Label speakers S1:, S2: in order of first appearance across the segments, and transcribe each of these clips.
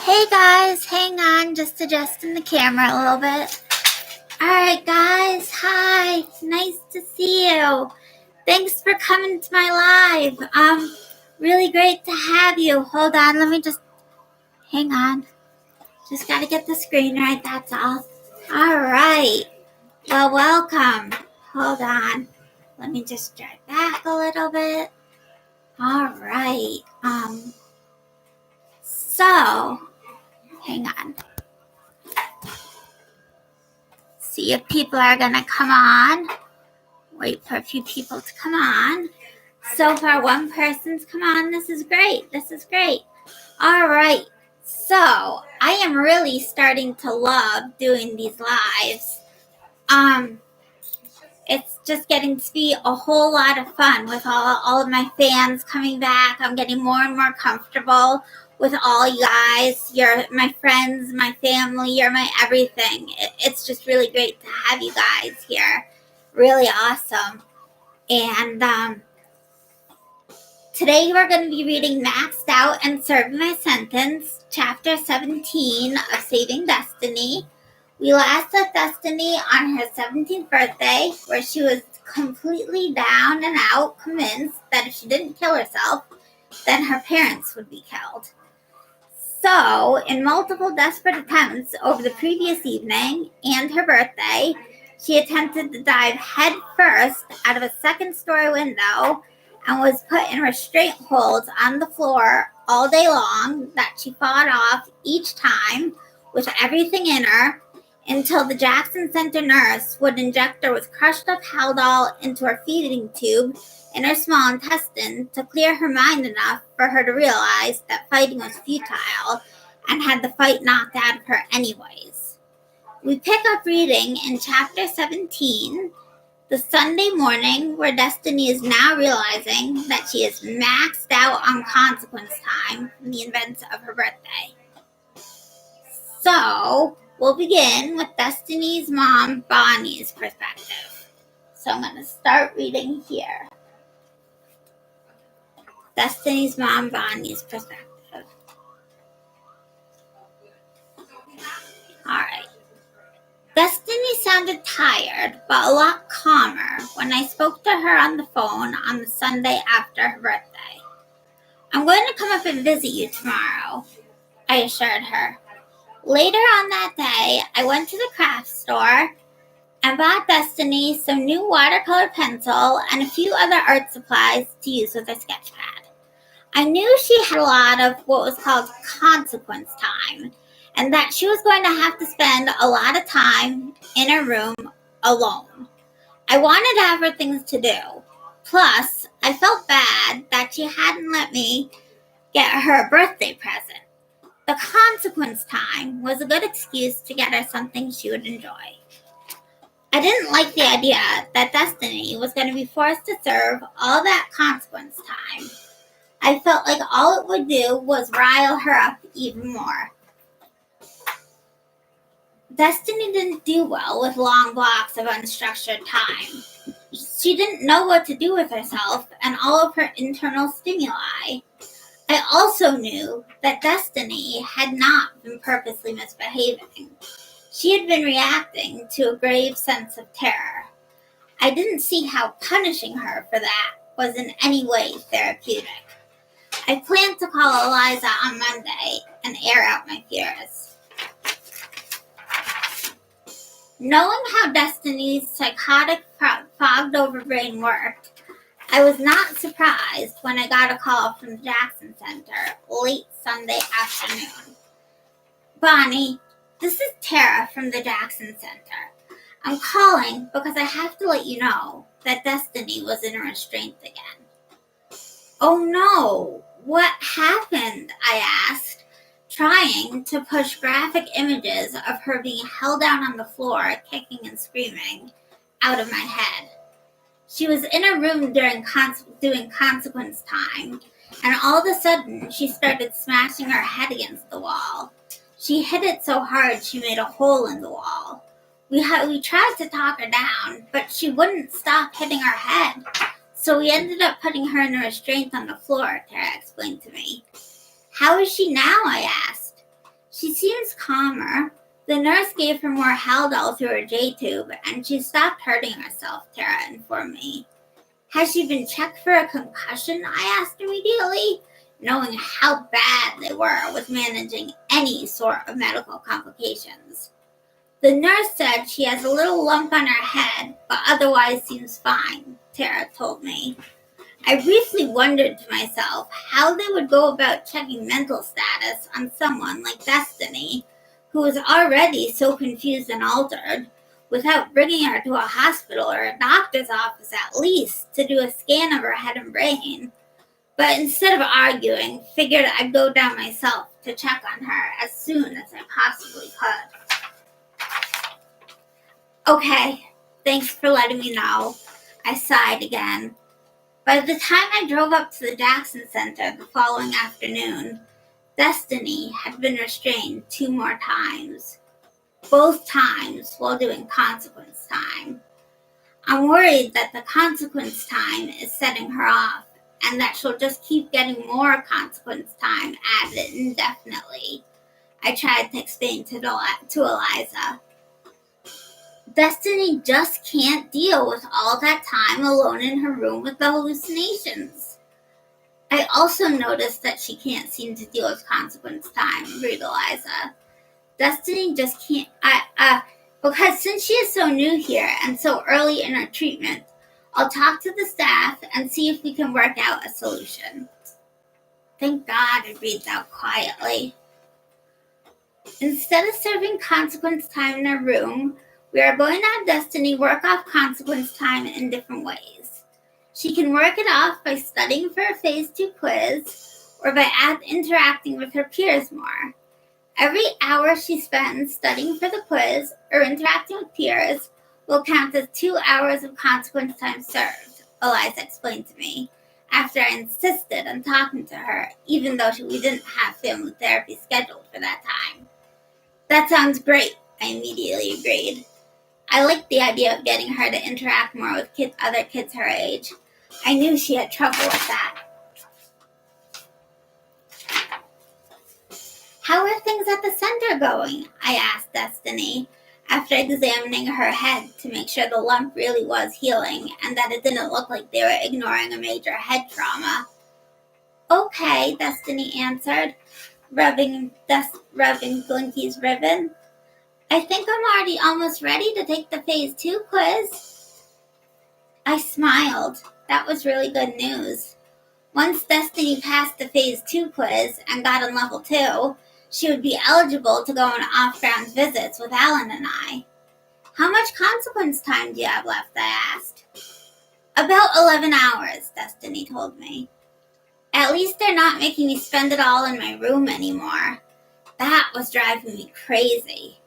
S1: Hey guys, hang on, just adjusting the camera a little bit. Alright guys, hi, nice to see you. Thanks for coming to my live. Really great to have you. Hold on, let me just, hang on. Just gotta get the screen right, that's all. Alright, well welcome. Hold on, let me just drag back a little bit. Alright, so, hang on. See if people are gonna come on. Wait for a few people to come on. So far, one person's come on. This is great. All right. So I am really starting to love doing these lives. It's just getting to be a whole lot of fun with all of my fans coming back. I'm getting more and more comfortable with all you guys. You're my friends, my family, you're my everything. It's just really great to have you guys here. Really awesome. And today we're going to be reading Maxed Out and Serving My Sentence, Chapter 17 of Saving Destiny. We last left Destiny on her 17th birthday, where she was completely down and out, convinced that if she didn't kill herself, then her parents would be killed. So, in multiple desperate attempts over the previous evening and her birthday, she attempted to dive head first out of a second-story window and was put in restraint holds on the floor all day long that she fought off each time with everything in her until the Jackson Center nurse would inject her with crushed-up Haldol into her feeding tube in her small intestine to clear her mind enough for her to realize that fighting was futile and had the fight knocked out of her anyways. We pick up reading in Chapter 17, the Sunday morning where Destiny is now realizing that she is maxed out on consequence time from the events of her birthday. So, we'll begin with Destiny's mom, Bonnie's perspective. So I'm going to start reading here. Destiny's mom, Bonnie's perspective. Alright. Destiny sounded tired, but a lot calmer when I spoke to her on the phone on the Sunday after her birthday. I'm going to come up and visit you tomorrow, I assured her. Later on that day, I went to the craft store and bought Destiny some new watercolor pencil and a few other art supplies to use with her sketch pad. I knew she had a lot of what was called consequence time, and that she was going to have to spend a lot of time in her room alone. I wanted to have her things to do. Plus, I felt bad that she hadn't let me get her a birthday present. The consequence time was a good excuse to get her something she would enjoy. I didn't like the idea that Destiny was going to be forced to serve all that consequence time. I felt like all it would do was rile her up even more. Destiny didn't do well with long blocks of unstructured time. She didn't know what to do with herself and all of her internal stimuli. I also knew that Destiny had not been purposely misbehaving. She had been reacting to a grave sense of terror. I didn't see how punishing her for that was in any way therapeutic. I planned to call Aliza on Monday and air out my fears. Knowing how Destiny's psychotic, fogged-over brain worked, I was not surprised when I got a call from the Jackson Center late Sunday afternoon. Bonnie, this is Tara from the Jackson Center. I'm calling because I have to let you know that Destiny was in a restraint again. Oh no, what happened? I asked, trying to push graphic images of her being held down on the floor, kicking and screaming, out of my head. She was in a room doing consequence time, and all of a sudden she started smashing her head against the wall. She hit it so hard she made a hole in the wall. We tried to talk her down, but she wouldn't stop hitting her head. So we ended up putting her in a restraint on the floor, Tara explained to me. How is she now? I asked. She seems calmer. The nurse gave her more Haldol through her J-tube, and she stopped hurting herself, Tara informed me. Has she been checked for a concussion? I asked immediately, knowing how bad they were with managing any sort of medical complications. The nurse said she has a little lump on her head, but otherwise seems fine, Tara told me. I briefly wondered to myself how they would go about checking mental status on someone like Destiny, who was already so confused and altered, without bringing her to a hospital or a doctor's office at least to do a scan of her head and brain. But instead of arguing, figured I'd go down myself to check on her as soon as I possibly could. Okay, thanks for letting me know. I sighed again. By the time I drove up to the Jackson Center the following afternoon, Destiny had been restrained 2 more times. Both times while doing consequence time. I'm worried that the consequence time is setting her off, and that she'll just keep getting more consequence time added indefinitely, I tried to explain to Aliza. Destiny just can't deal with all that time alone in her room with the hallucinations. I also noticed that she can't seem to deal with consequence time, agreed Aliza. Destiny just can't, because since she is so new here and so early in her treatment, I'll talk to the staff and see if we can work out a solution. Thank God, I breathed out quietly. Instead of serving consequence time in her room, we are going to have Destiny work off consequence time in different ways. She can work it off by studying for a Phase 2 quiz or by interacting with her peers more. Every hour she spends studying for the quiz or interacting with peers will count as 2 hours of consequence time served, Aliza explained to me, after I insisted on talking to her, even though we didn't have family therapy scheduled for that time. That sounds great, I immediately agreed. I liked the idea of getting her to interact more with other kids her age. I knew she had trouble with that. How are things at the center going? I asked Destiny, after examining her head to make sure the lump really was healing and that it didn't look like they were ignoring a major head trauma. Okay, Destiny answered, rubbing Blinky's ribbon. I think I'm already almost ready to take the Phase 2 quiz. I smiled. That was really good news. Once Destiny passed the Phase 2 quiz and got on Level 2, she would be eligible to go on off-ground visits with Alan and I. How much consequence time do you have left? I asked. About 11 hours, Destiny told me. At least they're not making me spend it all in my room anymore. That was driving me crazy.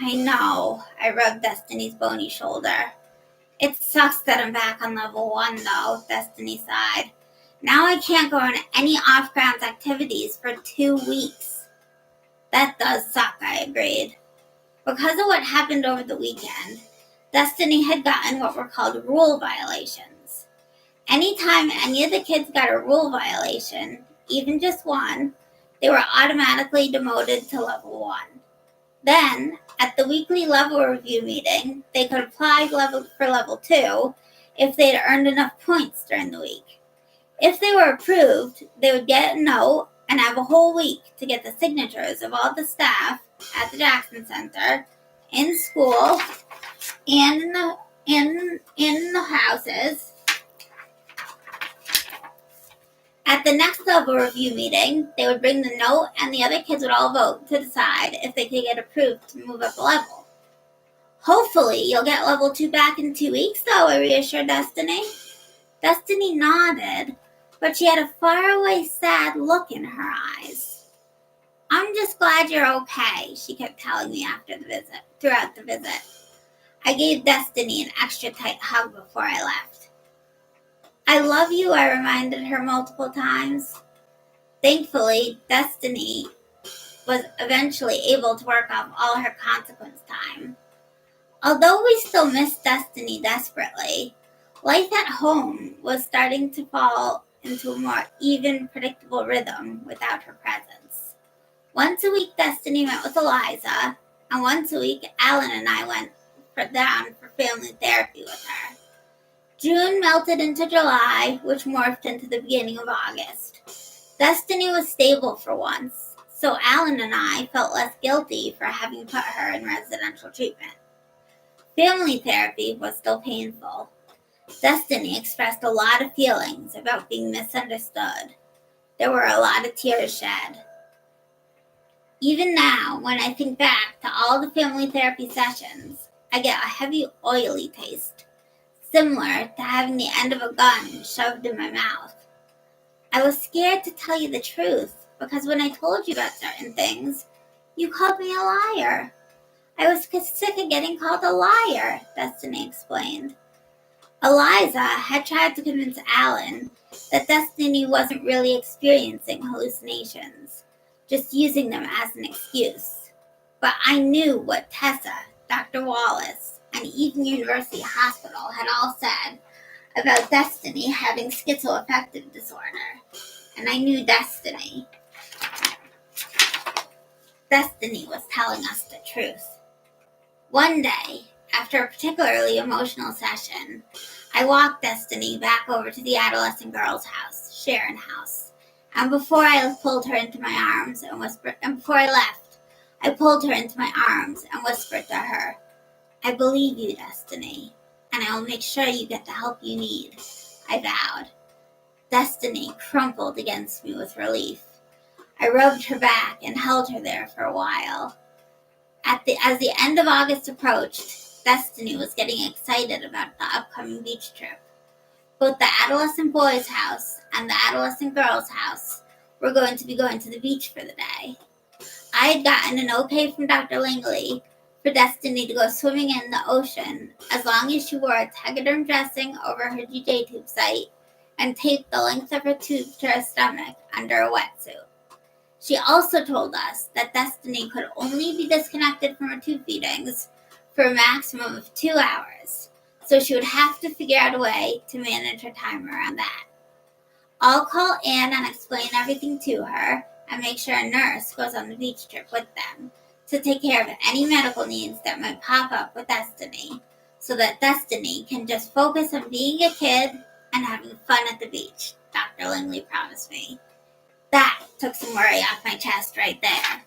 S1: I know, I rubbed Destiny's bony shoulder. It sucks that I'm back on Level 1, though, Destiny sighed. Now I can't go on any off-ground activities for 2 weeks. That does suck, I agreed. Because of what happened over the weekend, Destiny had gotten what were called rule violations. Anytime any of the kids got a rule violation, even just one, they were automatically demoted to Level 1. Then, at the weekly level review meeting, they could apply for Level 2 if they had earned enough points during the week. If they were approved, they would get a note and have a whole week to get the signatures of all the staff at the Jackson Center, in school, and in the houses. At the next level review meeting, they would bring the note and the other kids would all vote to decide if they could get approved to move up a level. Hopefully, you'll get Level 2 back in 2 weeks, though, I reassured Destiny. Destiny nodded, but she had a faraway, sad look in her eyes. I'm just glad you're okay, she kept telling me throughout the visit. I gave Destiny an extra tight hug before I left. I love you, I reminded her multiple times. Thankfully, Destiny was eventually able to work off all her consequence time. Although we still missed Destiny desperately, life at home was starting to fall into a more even, predictable rhythm without her presence. Once a week, Destiny met with Aliza, and once a week, Alan and I went down for family therapy with her. June melted into July, which morphed into the beginning of August. Destiny was stable for once, so Alan and I felt less guilty for having put her in residential treatment. Family therapy was still painful. Destiny expressed a lot of feelings about being misunderstood. There were a lot of tears shed. Even now, when I think back to all the family therapy sessions, I get a heavy, oily taste, similar to having the end of a gun shoved in my mouth. I was scared to tell you the truth, because when I told you about certain things, you called me a liar. I was sick of getting called a liar, Destiny explained. Aliza had tried to convince Alan that Destiny wasn't really experiencing hallucinations, just using them as an excuse. But I knew what Tessa, Dr. Wallace, and Eton University Hospital had all said about Destiny having schizoaffective disorder. And I knew Destiny was telling us the truth. One day, after a particularly emotional session, I walked Destiny back over to the adolescent girl's house, Sharon House, and before I pulled her into my arms and before I left, I pulled her into my arms and whispered to her, "I believe you, Destiny, and I will make sure you get the help you need," I vowed. Destiny crumpled against me with relief. I rubbed her back and held her there for a while. As the end of August approached, Destiny was getting excited about the upcoming beach trip. Both the adolescent boys' house and the adolescent girls' house were going to be going to the beach for the day. I had gotten an okay from Dr. Langley for Destiny to go swimming in the ocean as long as she wore a Tegaderm dressing over her GJ tube site and taped the length of her tube to her stomach under a wetsuit. She also told us that Destiny could only be disconnected from her tube feedings for a maximum of 2 hours, so she would have to figure out a way to manage her time around that. I'll call Anne and explain everything to her and make sure a nurse goes on the beach trip with them to take care of any medical needs that might pop up with Destiny, so that Destiny can just focus on being a kid and having fun at the beach, Dr. Langley promised me. That took some worry off my chest right there.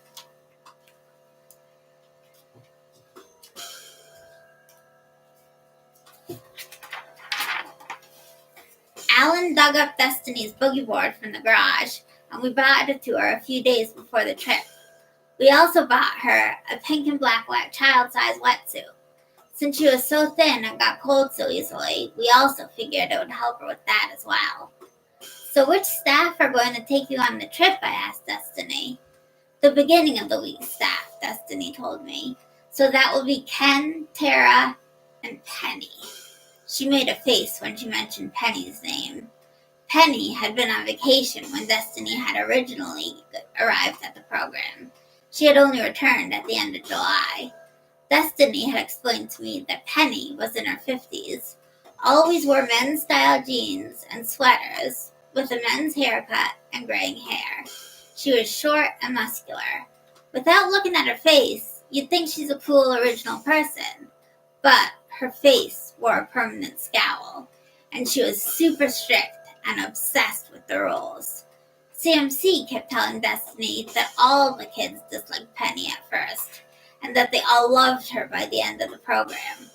S1: Alan dug up Destiny's boogie board from the garage, and we brought it to her a few days before the trip. We also bought her a pink and black child-size wetsuit. Since she was so thin and got cold so easily, we also figured it would help her with that as well. "So which staff are going to take you on the trip?" I asked Destiny. "The beginning of the week staff," Destiny told me. "So that will be Ken, Tara, and Penny." She made a face when she mentioned Penny's name. Penny had been on vacation when Destiny had originally arrived at the program. She had only returned at the end of July. Destiny had explained to me that Penny was in her 50s, always wore men's-style jeans and sweaters, with a men's haircut and graying hair. She was short and muscular. Without looking at her face, you'd think she's a cool, original person. But her face wore a permanent scowl, and she was super strict and obsessed with the rules. CMC kept telling Destiny that all the kids disliked Penny at first, and that they all loved her by the end of the program.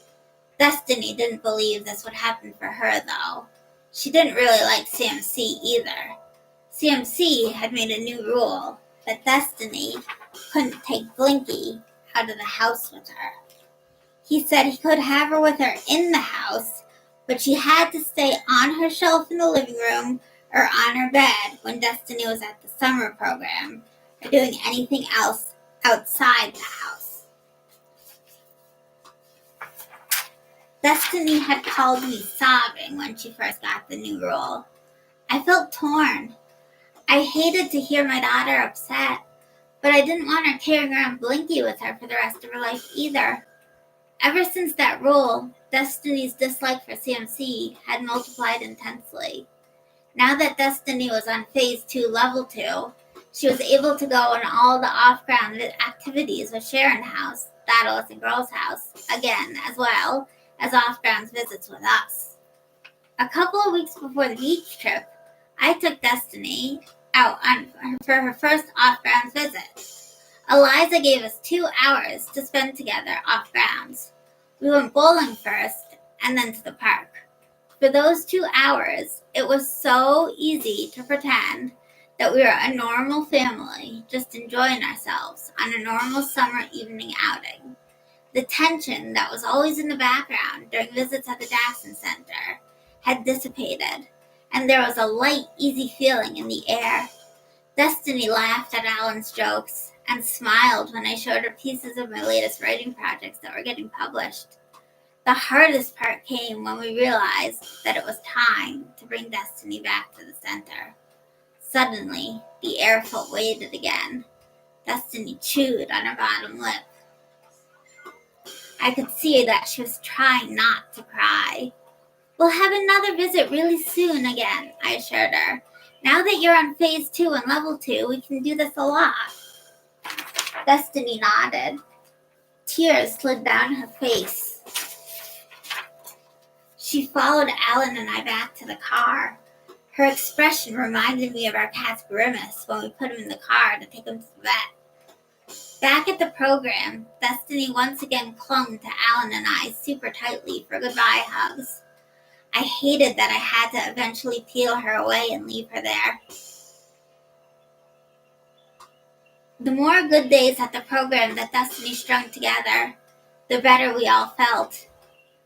S1: Destiny didn't believe this would happen for her, though. She didn't really like CMC either. CMC had made a new rule that Destiny couldn't take Blinky out of the house with her. He said he could have her with her in the house, but she had to stay on her shelf in the living room or on her bed when Destiny was at the summer program or doing anything else outside the house. Destiny had called me sobbing when she first got the new rule. I felt torn. I hated to hear my daughter upset, but I didn't want her carrying around Blinky with her for the rest of her life either. Ever since that rule, Destiny's dislike for CMC had multiplied intensely. Now that Destiny was on Phase 2, Level 2, She was able to go on all the off-ground activities with Sharon House, the adolescent girls' house, again, as well as off-ground visits with us. A couple of weeks before the beach trip, I took Destiny out for her first off-grounds visit. Aliza gave us 2 hours to spend together off-grounds. We went bowling first, and then to the park. For those 2 hours, it was so easy to pretend that we were a normal family, just enjoying ourselves on a normal summer evening outing. The tension that was always in the background during visits at the Jackson Center had dissipated, and there was a light, easy feeling in the air. Destiny laughed at Alan's jokes and smiled when I showed her pieces of my latest writing projects that were getting published. The hardest part came when we realized that it was time to bring Destiny back to the center. Suddenly, the air felt weighted again. Destiny chewed on her bottom lip. I could see that she was trying not to cry. We'll have another visit really soon again, I assured her. Now that you're on phase 2 and level 2, we can do this a lot. Destiny nodded. Tears slid down her face. She followed Alan and I back to the car. Her expression reminded me of our cat's Grimace when we put him in the car to take him to the vet. Back at the program, Destiny once again clung to Alan and I super tightly for goodbye hugs. I hated that I had to eventually peel her away and leave her there. The more good days at the program that Destiny strung together, the better we all felt.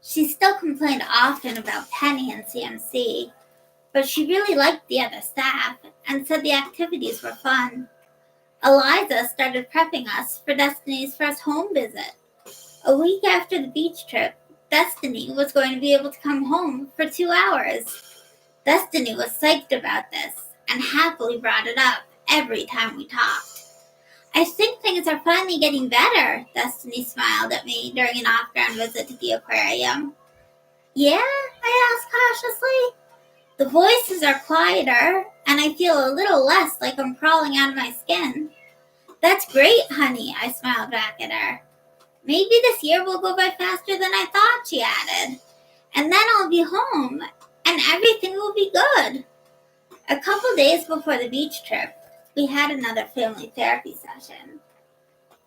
S1: She still complained often about Penny and CMC, but she really liked the other staff and said the activities were fun. Aliza started prepping us for Destiny's first home visit. A week after the beach trip, Destiny was going to be able to come home for 2 hours. Destiny was psyched about this and happily brought it up every time we talked. I think things are finally getting better, Destiny smiled at me during an off-ground visit to the aquarium. Yeah? I asked cautiously. The voices are quieter, and I feel a little less like I'm crawling out of my skin. That's great, honey, I smiled back at her. Maybe this year will go by faster than I thought, she added. And then I'll be home, and everything will be good. A couple days before the beach trip, we had another family therapy session.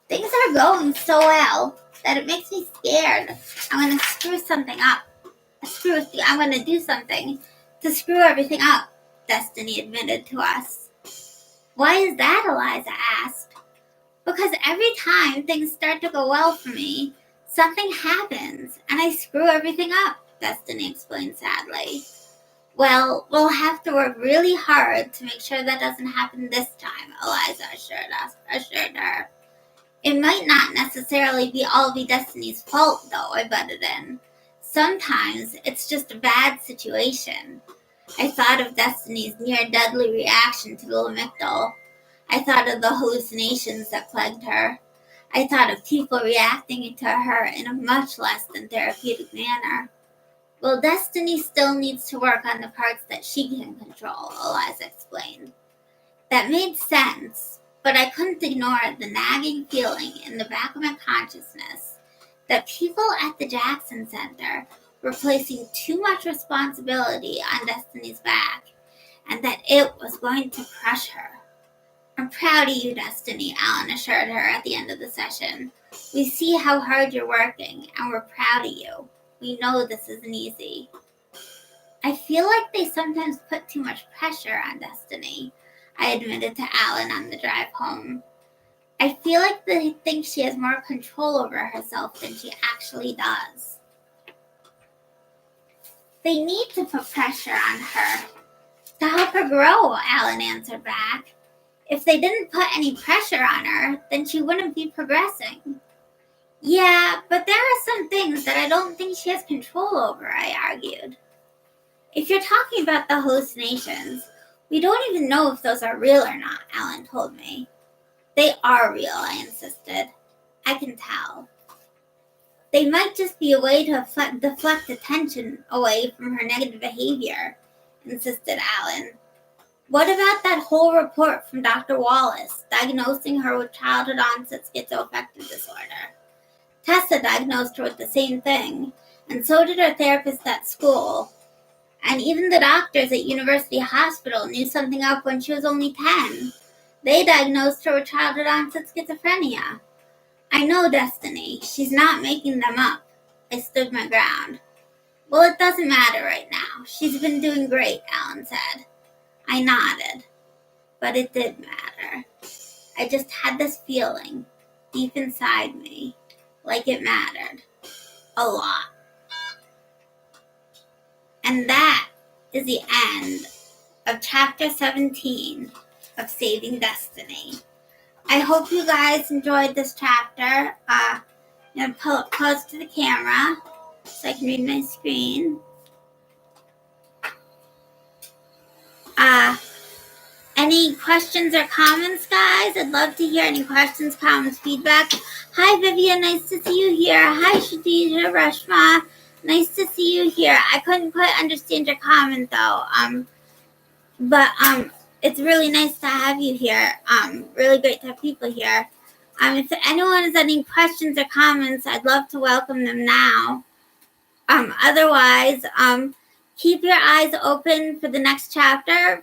S1: Things are going so well that it makes me scared. I'm going to screw something up. I'm going to do something to screw everything up, Destiny admitted to us. Why is that, Aliza asked. Because every time things start to go well for me, something happens and I screw everything up, Destiny explained sadly. Well, we'll have to work really hard to make sure that doesn't happen this time, Aliza assured her. It might not necessarily all be Destiny's fault, though, I butted in. Sometimes it's just a bad situation. I thought of Destiny's near-deadly reaction to the amygdala. I thought of the hallucinations that plagued her. I thought of people reacting to her in a much less than therapeutic manner. Well, Destiny still needs to work on the parts that she can control, Aliza explained. That made sense, but I couldn't ignore the nagging feeling in the back of my consciousness that people at the Jackson Center were placing too much responsibility on Destiny's back, and that it was going to crush her. I'm proud of you, Destiny, Alan assured her at the end of the session. We see how hard you're working, and we're proud of you. We know this isn't easy. I feel like they sometimes put too much pressure on Destiny, I admitted to Alan on the drive home. I feel like they think she has more control over herself than she actually does. They need to put pressure on her to help her grow, Alan answered back. If they didn't put any pressure on her, then she wouldn't be progressing. Yeah, but there are some things that I don't think she has control over, I argued. If you're talking about the hallucinations, we don't even know if those are real or not, Alan told me. They are real, I insisted. I can tell. They might just be a way to deflect attention away from her negative behavior, insisted Alan. What about that whole report from Dr. Wallace, diagnosing her with childhood-onset schizoaffective disorder? Tessa diagnosed her with the same thing, and so did her therapist at school. And even the doctors at University Hospital knew something up when she was only 10. They diagnosed her with childhood-onset schizophrenia. I know, Destiny. She's not making them up. I stood my ground. Well, it doesn't matter right now. She's been doing great, Alan said. I nodded. But it did matter. I just had this feeling, deep inside me, like it mattered. A lot. And that is the end of Chapter 17 of Saving Destiny. I hope you guys enjoyed this chapter. I'm going to pull it close to the camera so I can read my screen. Any questions or comments, guys? I'd love to hear any questions, comments, feedback. Hi, Vivian. Nice to see you here. Hi, Shadija, Rashma. Nice to see you here. I couldn't quite understand your comment, though. But it's really nice to have you here. Really great to have people here. If anyone has any questions or comments, I'd love to welcome them now. Otherwise, keep your eyes open for the next chapter.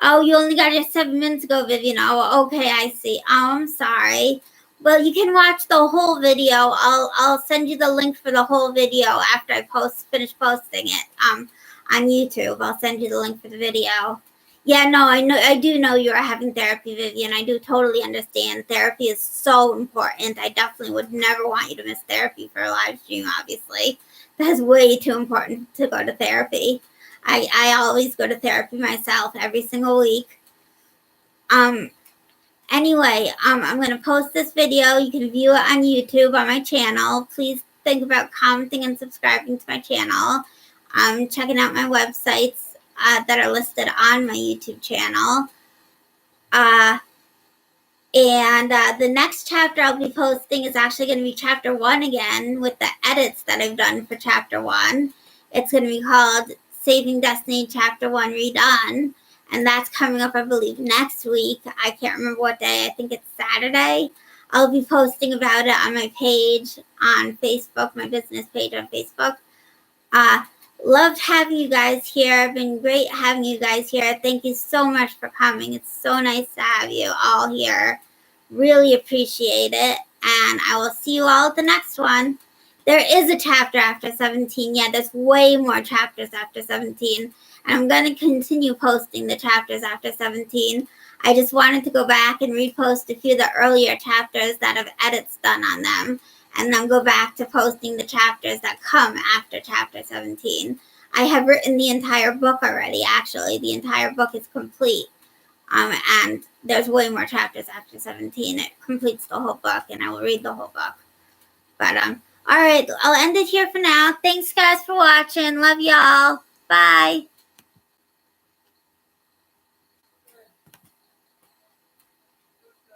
S1: Oh, you only got it 7 minutes ago, Vivian. Oh, okay, I see. Oh, I'm sorry. Well, you can watch the whole video. I'll send you the link for the whole video after I finish posting it. On YouTube. I'll send you the link for the video. Yeah, no, I do know you are having therapy, Vivian. I do totally understand. Therapy is so important. I definitely would never want you to miss therapy for a live stream, obviously. That's way too important to go to therapy. I always go to therapy myself every single week. Anyway, I'm going to post this video. You can view it on YouTube on my channel. Please think about commenting and subscribing to my channel. Checking out my websites that are listed on my YouTube channel. And the next chapter I'll be posting is actually going to be Chapter 1 again with the edits that I've done for Chapter 1. It's going to be called Saving Destiny Chapter 1 Redone. And that's coming up, I believe, next week. I can't remember what day. I think it's Saturday. I'll be posting about it on my page on Facebook, my business page on Facebook. Loved having you guys here. Been great having you guys here. Thank you so much for coming. It's so nice to have you all here. Really appreciate it. And I will see you all at the next one. There is a chapter after 17. Yeah, there's way more chapters after 17. And I'm going to continue posting the chapters after 17. I just wanted to go back and repost a few of the earlier chapters that have edits done on them. And then go back to posting the chapters that come after Chapter 17. I have written the entire book already, actually. The entire book is complete. And there's way more chapters after 17. It completes the whole book, and I will read the whole book. But, all right, I'll end it here for now. Thanks, guys, for watching. Love y'all. Bye.